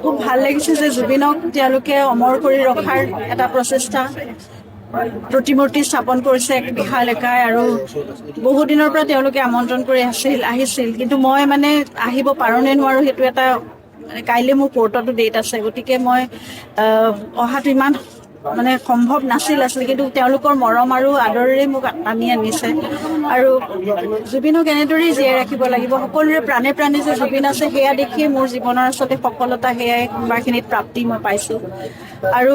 খুব ভাল লাগিছে যে জুবিনক তেওঁলোকে অমৰ কৰি ৰখাৰ এটা প্ৰচেষ্টা প্ৰতিমূৰ্তি স্থাপন কৰিছে এক বিশালকায় আৰু বহু দিনৰ পৰা তেওঁলোকে আমন্ত্ৰণ কৰি আহিছিল কিন্তু মই মানে আহিব পাৰো নে নোৱাৰো সেইটো এটা কাইলৈ মোৰ কোৰ্টতো ডেট আছে গতিকে মই অহাটো ইমান মানে সম্ভৱ নাছিল কিন্তু তেওঁলোকৰ মৰম আৰু আদৰেৰে মোক টানি আনিছে আৰু জুবিনক এনেদৰেই জীয়াই ৰাখিব লাগিব সকলোৰে প্ৰাণে প্ৰাণে যে জুবিন আছে সেয়া দেখিয়ে মোৰ জীৱনৰ আচলতে সফলতা সেয়াই কোনোবাখিনিত প্ৰাপ্তি মই পাইছো আৰু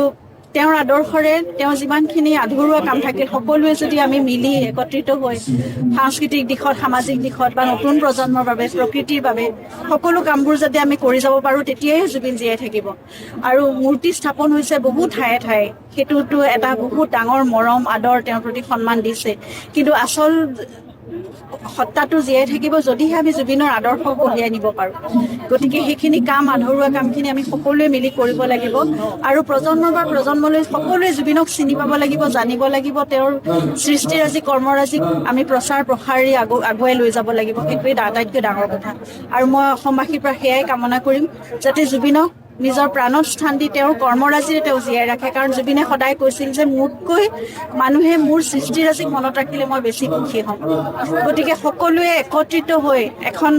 তেওঁৰ আদৰ্শৰে তেওঁ যিমানখিনি আধৰুৱা কাম থাকিল সকলোৱে যদি আমি মিলি একত্ৰিত হৈ সাংস্কৃতিক দিশত সামাজিক দিশত বা নতুন প্ৰজন্মৰ বাবে প্ৰকৃতিৰ বাবে সকলো কামবোৰ যদি আমি কৰি যাব পাৰো তেতিয়াই জুবিন জীয়াই থাকিব আৰু মূৰ্তি স্থাপন হৈছে বহুত ঠায়ে ঠায়ে সেইটোতো এটা বহুত ডাঙৰ মৰম আদৰ তেওঁৰ প্ৰতি সন্মান দিছে কিন্তু আচল সত্তাটো জীয়াই থাকিব যদিহে আমি জুবিনৰ আদৰ্শ কঢ়িয়াই নিব পাৰো গতিকে সেইখিনি কাম আধৰুৱা কামখিনি আমি সকলোৱে মিলি কৰিব লাগিব আৰু প্ৰজন্মৰ পৰা প্ৰজন্মলৈ সকলোৱে জুবিনক চিনি পাব লাগিব জানিব লাগিব তেওঁৰ সৃষ্টিৰাজি কৰ্মৰাজিক আমি প্ৰচাৰ প্ৰসাৰী আগুৱাই লৈ যাব লাগিব সেইটোৱে আটাইতকৈ ডাঙৰ কথা আৰু মই অসমবাসীৰ পৰা সেয়াই কামনা কৰিম যাতে জুবিনক নিজৰ প্ৰাণত স্থান দি তেওঁৰ কৰ্মৰাজিৰে তেওঁ জীয়াই ৰাখে কাৰণ জুবিনে সদায় কৈছিল যে মোতকৈ মানুহে মোৰ সৃষ্টিৰাজিক মনত ৰাখিলে মই বেছি সুখী হ'ম গতিকে সকলোৱে একত্ৰিত হৈ এখন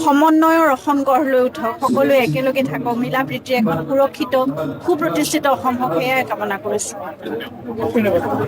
সমন্বয়ৰ অসম গঢ় লৈ উঠক সকলোৱে একেলগে থাকক মিলা প্ৰীতিৰে এখন সুৰক্ষিত সুপ্ৰতিষ্ঠিত অসম হওক সেয়াই কামনা কৰিছো